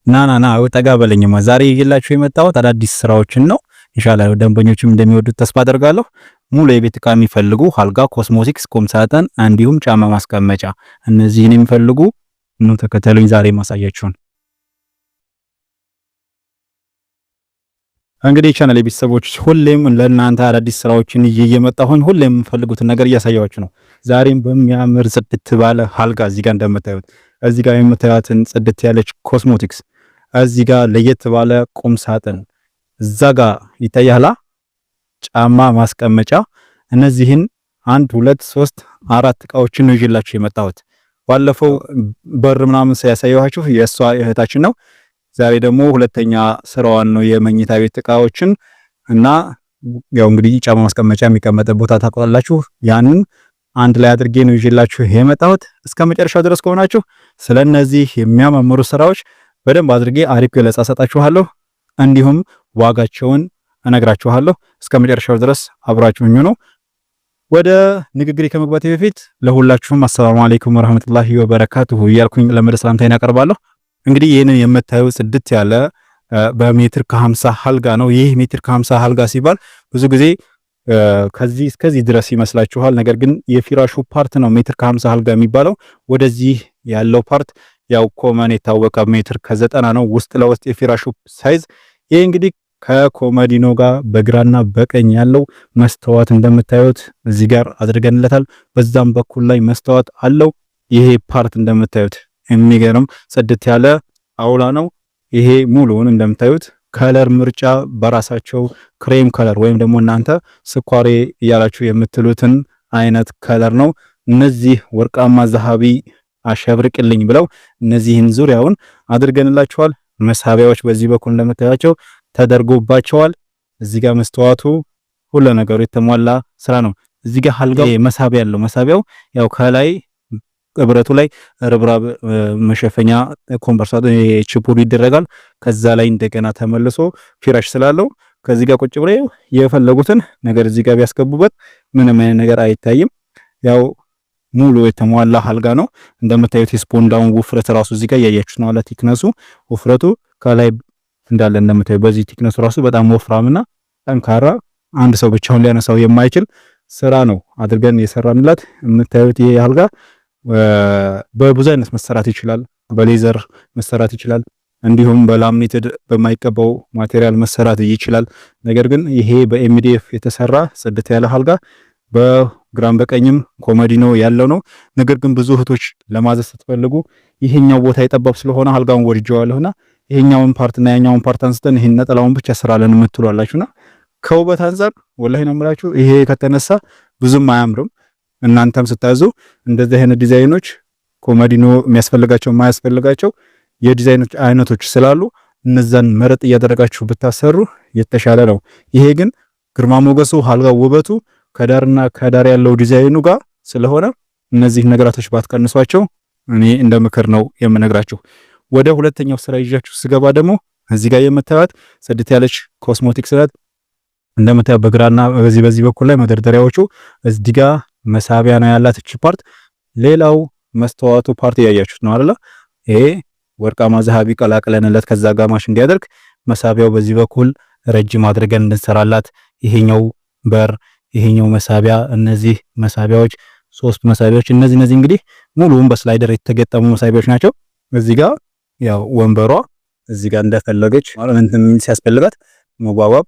ና ጠጋ በለኝማ። ዛሬ ይዤላችሁ የመጣሁት አዳዲስ ስራዎችን ነው። ኢንሻአላህ ደንበኞችም እንደሚወዱት ተስፋ አደርጋለሁ። ሙሉ የቤት ዕቃ የሚፈልጉ አልጋ፣ ኮስሞቲክስ፣ ቁም ሳጥን እንዲሁም ጫማ ማስቀመጫ እነዚህን የሚፈልጉ ነው ተከተሉኝ። ዛሬ ማሳያችሁን እንግዲህ ቻናል የቤተሰቦች ሁሌም ለእናንተ አዳዲስ ስራዎችን እየመጣሁኝ ሁሌም የምፈልጉትን ነገር እያሳያችሁ ነው። ዛሬም በሚያምር ጽድት ባለ አልጋ እዚህ ጋር እንደምታዩት እዚህ ጋር የምታዩትን ጽድት ያለች ኮስሞቲክስ እዚህ ጋር ለየት ባለ ቁም ሳጥን እዛ ጋር ይታያላ ጫማ ማስቀመጫ እነዚህን 1 2 3 4 እቃዎችን ነው ይዤላችሁ የመጣሁት። ባለፈው በር ምናምን ሳያሳያችሁ የሷ እህታችን ነው። ዛሬ ደግሞ ሁለተኛ ስራዋን ነው የመኝታ ቤት እቃዎችን እና ያው እንግዲህ ጫማ ማስቀመጫ የሚቀመጥ ቦታ ታውቃላችሁ። ያንን አንድ ላይ አድርጌ ነው ይዤላችሁ የመጣሁት። እስከ መጨረሻው ድረስ ከሆናችሁ ስለነዚህ የሚያማምሩ ስራዎች በደንብ አድርጌ አሪፍ ገለጻ ሰጣችኋለሁ፣ እንዲሁም ዋጋቸውን እነግራችኋለሁ። እስከ መጨረሻው ድረስ አብራችሁኝ ነው። ወደ ንግግሬ ከመግባቴ በፊት ለሁላችሁም አሰላሙ አለይኩም ወራህመቱላሂ ወበረካቱሁ እያልኩኝ ለመደ ሰላምታዬን አቀርባለሁ። እንግዲህ ይሄንን የምታዩ ጽድት ያለ በሜትር ከ50 አልጋ ነው። ይህ ሜትር ከ50 አልጋ ሲባል ብዙ ጊዜ ከዚህ እስከዚህ ድረስ ይመስላችኋል። ነገር ግን የፊራሹ ፓርት ነው ሜትር ከ50 አልጋ የሚባለው። ወደዚህ ያለው ፓርት ያው ኮመን የታወቀ ሜትር ከ90 ነው ውስጥ ለውስጥ የፊራሹ ሳይዝ። ይሄ እንግዲህ ከኮመዲኖ ጋር በግራና በቀኝ ያለው መስተዋት እንደምታዩት እዚህ ጋር አድርገንለታል። በዛም በኩል ላይ መስተዋት አለው። ይሄ ፓርት እንደምታዩት የሚገርም ጽድት ያለ አውላ ነው። ይሄ ሙሉውን እንደምታዩት ከለር ምርጫ በራሳቸው ክሬም ከለር ወይም ደግሞ እናንተ ስኳሬ እያላችሁ የምትሉትን አይነት ከለር ነው። እነዚህ ወርቃማ ዘሃቢ አሸብርቅልኝ ብለው እነዚህን ዙሪያውን አድርገንላቸዋል። መሳቢያዎች በዚህ በኩል እንደምታያቸው ተደርጎባቸዋል። እዚህ ጋር መስተዋቱ ሁሉ ነገሩ የተሟላ ስራ ነው። እዚህ ጋር አልጋው መሳቢያ ያለው መሳቢያው ያው ከላይ ብረቱ ላይ ርብራብ መሸፈኛ ኮምበርሳት ቺፑር ይደረጋል። ከዛ ላይ እንደገና ተመልሶ ፊራሽ ስላለው ከዚህ ጋር ቁጭ ብለው የፈለጉትን ነገር እዚህ ጋር ቢያስገቡበት ምንም አይነት ነገር አይታይም። ያው ሙሉ የተሟላ አልጋ ነው። እንደምታዩት የስፖንዳውን ውፍረት ራሱ እዚህ ጋር ያያችሁት ነው። አለ ቲክነሱ ውፍረቱ ከላይ እንዳለ እንደምታዩት በዚህ ቲክነሱ ራሱ በጣም ወፍራምና ጠንካራ አንድ ሰው ብቻውን ሊያነሳው የማይችል ስራ ነው አድርገን የሰራንላት። የምታዩት ይሄ አልጋ በብዙ አይነት መሰራት ይችላል። በሌዘር መሰራት ይችላል፣ እንዲሁም በላሚኔትድ በማይቀባው ማቴሪያል መሰራት ይችላል። ነገር ግን ይሄ በኤምዲኤፍ የተሰራ ጽድት ያለ አልጋ በግራም በቀኝም ኮመዲኖ ያለው ነው። ነገር ግን ብዙ እህቶች ለማዘዝ ስትፈልጉ ይሄኛው ቦታ የጠባብ ስለሆነ አልጋውን ወድጀዋለሁና ይሄኛውን ፓርትና ያኛውን ፓርት አንስተን ይሄን ነጠላውን ብቻ ስራለን የምትሏላችሁና ከውበት አንፃር ወላሂ ነው የምላችሁ ይሄ ከተነሳ ብዙም አያምርም። እናንተም ስታዙ እንደዚህ አይነት ዲዛይኖች ኮመዲኖ የሚያስፈልጋቸው የማያስፈልጋቸው የዲዛይኖች አይነቶች ስላሉ እነዛን መረጥ እያደረጋችሁ ብታሰሩ የተሻለ ነው። ይሄ ግን ግርማ ሞገሱ አልጋው ውበቱ ከዳርና ከዳር ያለው ዲዛይኑ ጋር ስለሆነ እነዚህ ነገራቶች ባትቀንሷቸው እኔ እንደ ምክር ነው የምነግራችሁ። ወደ ሁለተኛው ስራ ይዣችሁ ስገባ ደግሞ እዚህ ጋር የምታዩት ጽድት ያለች ኮስሞቲክስ ናት። እንደምታዩት በግራና በዚህ በኩል ላይ መደርደሪያዎቹ እዚህ ጋር መሳቢያ ነው ያላት እቺ ፓርት። ሌላው መስተዋቱ ፓርት ያያችሁት ነው አይደል? ይሄ ወርቃማ ዘሃቢ ቀላቅለንለት ከዛ ጋር ማሽ እንዲያደርግ መሳቢያው በዚህ በኩል ረጅም አድርገን እንሰራላት። ይሄኛው በር፣ ይሄኛው መሳቢያ፣ እነዚህ መሳቢያዎች 3 መሳቢያዎች እነዚህ እንግዲህ ሙሉውን በስላይደር የተገጠሙ መሳቢያዎች ናቸው። እዚህ ጋር ያው ወንበሯ እዚህ ጋር እንደፈለገች ማለት እንትን ሲያስፈልጋት መዋዋብ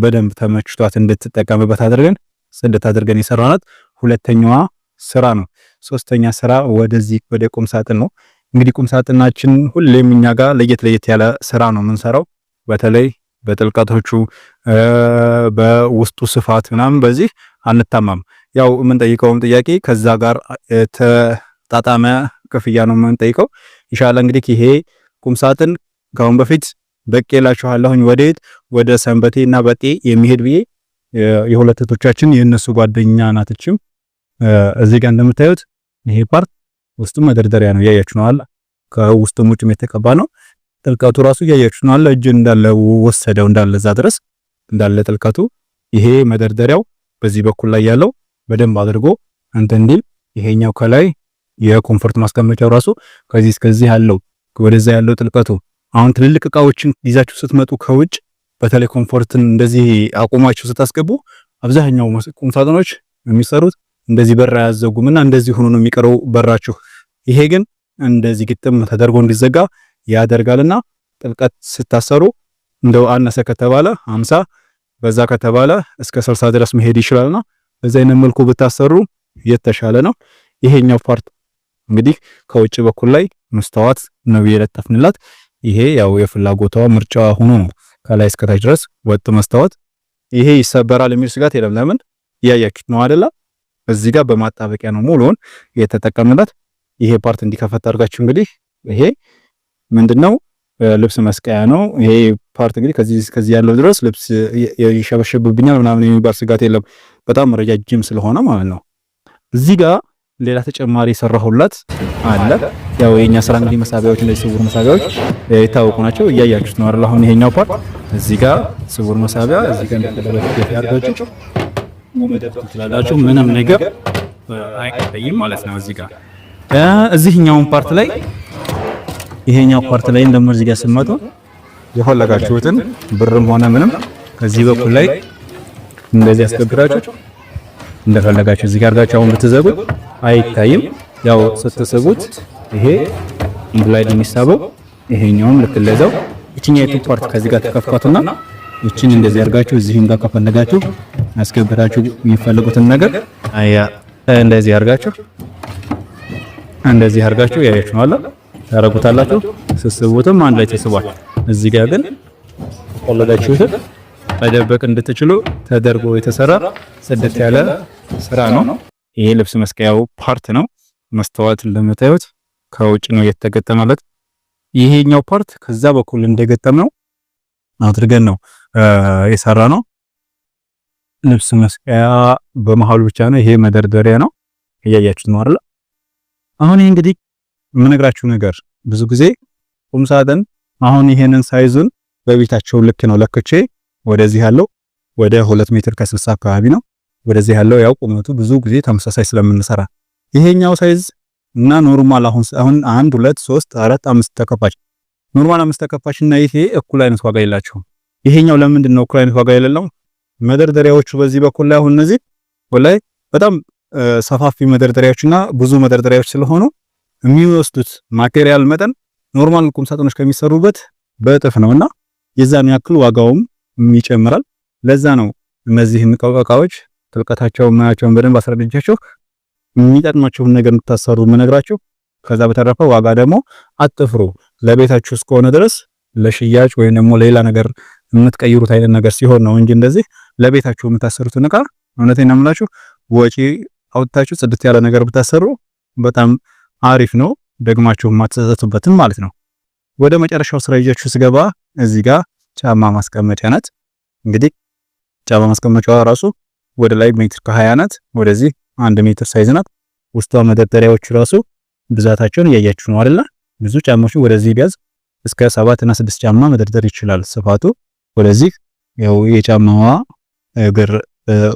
በደንብ ተመችቷት እንድትጠቀምበት አድርገን ጽድት አድርገን የሰራናት ሁለተኛዋ ስራ ነው። ሶስተኛ ስራ ወደዚህ ወደ ቁም ሳጥን ነው። እንግዲህ ቁም ሳጥናችን ሁሌም እኛ ጋር ለየት ያለ ስራ ነው የምንሰራው። በተለይ በጥልቀቶቹ በውስጡ ስፋት ምናምን በዚህ አንታማም። ያው የምንጠይቀውም ጥያቄ ከዛ ጋር ተጣጣመ ክፍያ ነው የምንጠይቀው። ኢንሻአላህ እንግዲህ ይሄ ቁም ሳጥን ካሁን በፊት በቄላችኋለሁኝ ወደ ሰንበቴ እና በጤ የሚሄድ ብዬ የሁለት እህቶቻችን የነሱ ጓደኛ ናትችም። እዚህ ጋር እንደምታዩት ይሄ ፓርት ውስጡ መደርደሪያ ነው ያያችሁ ነው አለ። ከውስጡም ውጭም የተቀባ ነው። ጥልቀቱ ራሱ ያያችሁ ነው አለ። እጅ እንዳለ ወሰደው እንዳለ እዛ ድረስ እንዳለ ጥልቀቱ። ይሄ መደርደሪያው በዚህ በኩል ላይ ያለው በደንብ አድርጎ እንትን እንዲል ይሄኛው ከላይ የኮምፎርት ማስቀመጫው ራሱ ከዚህ እስከዚህ ያለው ወደዛ ያለው ጥልቀቱ አሁን ትልልቅ እቃዎችን ይዛችሁ ስትመጡ ከውጭ በተለይ ኮምፎርትን እንደዚህ አቁማችሁ ስታስገቡ አብዛኛው ቁም ሳጥኖች የሚሰሩት እንደዚህ በር አያዘጉምና እንደዚህ ሆኖ ነው የሚቀረው በራችሁ። ይሄ ግን እንደዚህ ግጥም ተደርጎ እንዲዘጋ ያደርጋልና ጥልቀት ስታሰሩ እንደው አነሰ ከተባለ 50 በዛ ከተባለ እስከ 60 ድረስ መሄድ ይችላልና በዛ አይነት መልኩ ብታሰሩ የተሻለ ነው። ይሄኛው ፓርት እንግዲህ ከውጭ በኩል ላይ መስተዋት ነው የለጠፍንላት። ይሄ ያው የፍላጎቷ ምርጫዋ ሆኖ ነው ከላይ እስከ ታች ድረስ ወጥ መስተዋት። ይሄ ይሰበራል የሚል ስጋት የለም። ለምን ያያችሁት ነው አይደለ? እዚህ ጋር በማጣበቂያ ነው ሙሉውን የተጠቀምንላት። ይሄ ፓርት እንዲከፈት አድርጋችሁ እንግዲህ ይሄ ምንድነው ልብስ መስቀያ ነው። ይሄ ፓርት እንግዲህ ከዚህ ያለው ድረስ ልብስ ይሸበሸብብኛል ምናምን የሚባል ስጋት የለም። በጣም ረጃጅም ስለሆነ ማለት ነው። እዚህ ጋር ሌላ ተጨማሪ የሰራሁላት አለ። ያው የኛ ስራ እንግዲህ መሳቢያዎች እንደዚህ ስውር መሳቢያዎች የታወቁ ናቸው። እያያችሁት ነው አይደል? አሁን ይሄኛው ፓርት እዚህ ጋር ስውር መሳቢያ እዚህ ጋር እንደተደረገ ያርጋችሁ መደብደብ ትችላላችሁ። ምንም ነገር አይቀርም ማለት ነው። እዚህ ጋር እዚህኛው ፓርት ላይ ይሄኛው ፓርት ላይ እንደምን እዚህ ጋር ስመጡ የፈለጋችሁትን ብርም ሆነ ምንም ከዚህ በኩል ላይ እንደዚህ ያስገብራችሁ እንደፈለጋችሁ እዚህ ጋር አድርጋችሁ አሁን ብትዘጉት አይታይም። ያው ስትስቡት ይሄ ኢምፕላይድ የሚሳበው ይሄኛውም ልክ ለዛው እቺኛይቱ ፓርት ከዚህ ጋር ተከፍቷትና እቺን እንደዚህ አድርጋችሁ እዚህም ጋር ከፈለጋችሁ አስገብራችሁ የሚፈልጉትን ነገር እንደዚህ አድርጋችሁ ያያችሁ ነው አለ ታረጉታላችሁ። ስስቡትም አንድ ላይ ተስቧል። እዚህ ጋር ግን ወለዳችሁት መደበቅ እንድትችሉ ተደርጎ የተሰራ ጽድት ያለ ስራ ነው። ይሄ ልብስ መስቀያው ፓርት ነው። መስተዋት ለምታዩት ከውጭ ነው የተገጠመለት። ይሄኛው ፓርት ከዛ በኩል እንደገጠመው አድርገን ነው የሰራ ነው። ልብስ መስቀያ በመሃሉ ብቻ ነው። ይሄ መደርደሪያ ነው። እያያችሁት ነው አይደል? አሁን ይሄ እንግዲህ የምነግራችሁ ነገር ብዙ ጊዜ ቁም ሳጥን አሁን ይሄንን ሳይዙን በቤታቸው ልክ ነው ለክቼ ወደዚህ ያለው ወደ 2 ሜትር ከ60 አካባቢ ነው። ወደዚህ ያለው ያው ቁመቱ ብዙ ጊዜ ተመሳሳይ ስለምንሰራ ይሄኛው ሳይዝ እና ኖርማል አሁን 1 2 3 4 5 ተከፋች ኖርማል 5 ተከፋች እና ይሄ እኩል አይነት ዋጋ የላቸውም። ይሄኛው ለምንድን ነው እኩል አይነት ዋጋ የሌለው? መደርደሪያዎቹ በዚህ በኩል ላይ አሁን እነዚህ ወላይ በጣም ሰፋፊ መደርደሪያዎችና ብዙ መደርደሪያዎች ስለሆኑ የሚወስዱት ማቴሪያል መጠን ኖርማል ቁም ሳጥኖች ከሚሰሩበት በእጥፍ ነውና የዛን ያክል ዋጋውም ይጨምራል። ለዛ ነው እነዚህ እቃዎች ጥልቀታቸውን ማያቸውን በደንብ አስረድቻችሁ የሚጠቅማችሁን ነገር እንድታሰሩ መነግራችሁ። ከዛ በተረፈ ዋጋ ደግሞ አጥፍሩ። ለቤታችሁ እስከሆነ ድረስ ለሽያጭ ወይም ደግሞ ሌላ ነገር የምትቀይሩት አይነት ነገር ሲሆን ነው እንጂ እንደዚህ ለቤታችሁ የምታሰሩትን እቃ እውነቴን ነው የምላችሁ ወጪ አውጥታችሁ ጽድት ያለ ነገር ብታሰሩ በጣም አሪፍ ነው። ደግማችሁ ማትሰጡበትም ማለት ነው። ወደ መጨረሻው ስራ ይዣችሁ ስገባ እዚህ ጋር ጫማ ማስቀመጫ ናት። እንግዲህ ጫማ ማስቀመጫዋ ራሱ ወደ ላይ ሜትር ከ20 ናት። ወደዚህ 1 ሜትር ሳይዝ ናት። ውስጧ መደርደሪያዎቹ ራሱ ብዛታቸውን እያያችሁ ነው አይደል? ብዙ ጫማዎች ወደዚህ ቢያዝ እስከ 7 እና 6 ጫማ መደርደር ይችላል ስፋቱ። ወደዚህ ያው የጫማዋ እግር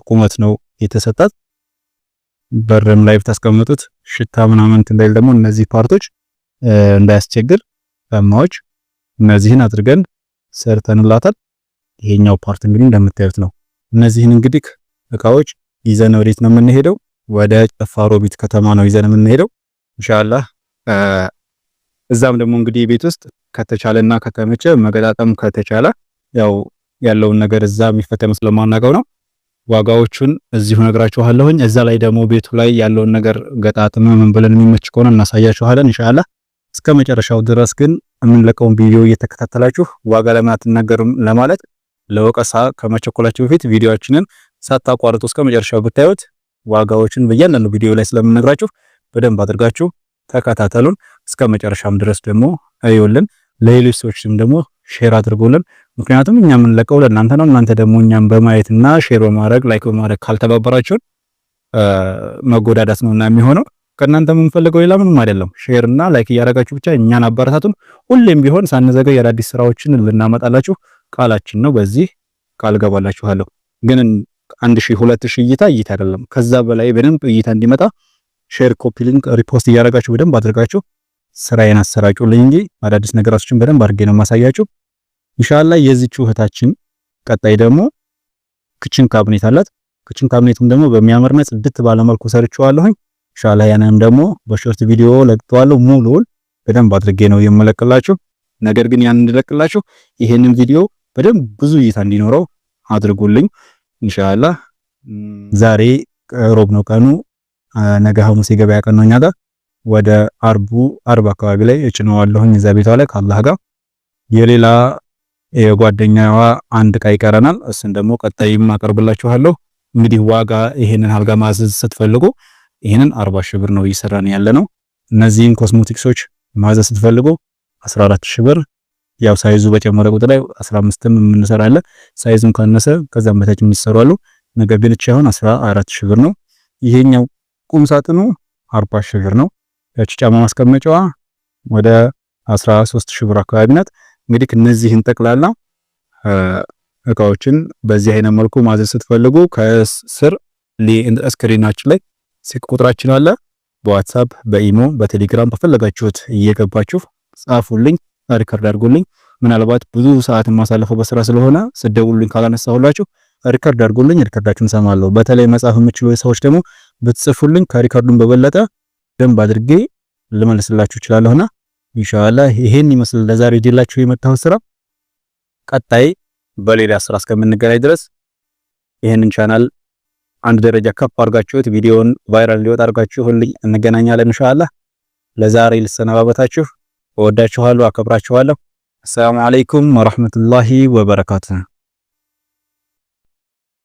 ቁመት ነው የተሰጣት። በርም ላይ ብታስቀምጡት ሽታ ምናምን እንዳይል ደግሞ እነዚህ ፓርቶች እንዳያስቸግር ጫማዎች እነዚህን አድርገን ሰርተንላታል። ይሄኛው ፓርት እንግዲህ እንደምታዩት ነው። እነዚህን እንግዲህ እቃዎች ይዘን ወዴት ነው የምንሄደው? ወደ ጨፋሮቢት ከተማ ነው ይዘን የምንሄደው ኢንሻአላህ። እዛም ደግሞ እንግዲህ ቤት ውስጥ ከተቻለና ከተመቸ መገጣጠም ከተቻለ ያው ያለውን ነገር እዛ የሚፈተም ስለማናውቀው ነው። ዋጋዎቹን እዚሁ ነግራችኋለሁኝ። እዛ ላይ ደግሞ ቤቱ ላይ ያለውን ነገር ገጣጥም ምን ብለን የሚመች ከሆነ እናሳያችኋለን ኢንሻአላህ። እስከ መጨረሻው ድረስ ግን የምንለቀውን ቪዲዮ እየተከታተላችሁ ዋጋ ለምን አትናገሩም ለማለት ለወቀሳ ከመቸኮላችሁ በፊት ቪዲዮአችንን ሳታቋርጡ እስከ መጨረሻው ብታዩት ዋጋዎችን በእያንዳንዱ ቪዲዮ ላይ ስለምንነግራችሁ በደንብ አድርጋችሁ ተከታተሉን። እስከ መጨረሻም ድረስ ደግሞ አይውልን ለሌሎች ሰዎችም ደግሞ ሼር አድርጉልን። ምክንያቱም እኛ የምንለቀው ለእናንተ ነው። እናንተ ደግሞ እኛም በማየትና ሼር በማድረግ ላይክ በማድረግ ካልተባበራችሁን መጎዳዳት ነውና የሚሆነው። ከእናንተ የምንፈልገው ሌላ ምንም አይደለም። ሼር እና ላይክ እያደረጋችሁ ብቻ እኛን አባረታቱን። ሁሌም ቢሆን ሳንዘገይ አዳዲስ ስራዎችን ልናመጣላችሁ ቃላችን ነው። በዚህ ቃል ገባላችኋለሁ። ግን 1000 2000 እይታ አይደለም፣ ከዛ በላይ በደንብ እይታ እንዲመጣ ሼር፣ ኮፒ ሊንክ፣ ሪፖስት እያደረጋችሁ በደንብ አድርጋችሁ ስራዬን አሰራጩልኝ እንጂ አዳዲስ ነገራቶችን በደንብ አድርጌ ነው ማሳያችሁ። ኢንሻአላህ የዚህች እህታችን ቀጣይ ደግሞ ክችን ካቢኔት አላት። ክችን ካቢኔቱም ደግሞ በሚያምርና ጽድት ባለ መልኩ ሰርቼዋለሁኝ። ኢንሻአላህ ያንንም ደግሞ በሾርት ቪዲዮ ለቅቄዋለሁ። ሙሉውን በደንብ አድርጌ ነው የምለቅላችሁ። ነገር ግን ያን እንድለቅላችሁ ይሄንን ቪዲዮ በደንብ ብዙ እይታ እንዲኖረው አድርጉልኝ ኢንሻአላህ። ዛሬ ሮብ ነው ቀኑ፣ ነገ ሐሙስ የገበያ ቀን ነው። እኛ ጋር ወደ አርብ አካባቢ ላይ እጭነዋለሁኝ እዛ ቤቷ ላይ ከአላህ ጋር። የሌላ የጓደኛዋ አንድ ዕቃ ይቀረናል። እሱን ደግሞ ቀጣይም አቀርብላችኋለሁ። እንግዲህ ዋጋ ይሄንን አልጋ ማዘዝ ስትፈልጉ ይሄንን 40 ሺህ ብር ነው እየሰራን ያለ ነው። እነዚህን ኮስሞቲክሶች ማዘዝ ስትፈልጉ 14 ሺህ ብር፣ ያው ሳይዙ በጨመረ ቁጥር ላይ 15ም የምንሰራለን። ሳይዙም ካነሰ ከዛም በታች የሚሰሩ አሉ። ነገር ግን እቺ አሁን 14 ሺህ ብር ነው። ይሄኛው ቁም ሳጥኑ 40 ሺህ ብር ነው። ያቺ ጫማ ማስቀመጫዋ ወደ 13 ሺህ ብር አካባቢ ናት። እንግዲህ እነዚህን ጠቅላላ እቃዎችን በዚህ አይነት መልኩ ማዘዝ ስትፈልጉ ከስር ስክሪናችን ላይ ስልክ ቁጥራችን አለ። በዋትስአፕ በኢሞ በቴሌግራም በፈለጋችሁት እየገባችሁ ጻፉልኝ፣ ሪከርድ አድርጉልኝ። ምናልባት ብዙ ሰዓት ማሳለፈው በስራ ስለሆነ ስደውሉልኝ ካላነሳሁላችሁ ሪከርድ አድርጉልኝ፣ ሪከርዳችሁን ሰማለሁ። በተለይ መጻፍ የምትችሉ ሰዎች ደግሞ ብትጽፉልኝ ከሪከርዱን በበለጠ ደንብ አድርጌ ልመልስላችሁ እችላለሁና ኢንሻአላህ ይሄን ይመስል ለዛሬ ዲላችሁ የመጣው ስራ። ቀጣይ በሌላ ስራ እስከምንገናኝ ድረስ ይሄንን ቻናል አንድ ደረጃ ከፍ አድርጋችሁት ቪዲዮውን ቫይራል እንዲወጣ አድርጋችሁልኝ እንገናኛለን ኢንሻአላህ። ለዛሬ ልሰናባበታችሁ። እወዳችኋለሁ፣ አከብራችኋለሁ። አሰላሙ አለይኩም ወራህመቱላሂ ወበረካቱሁ።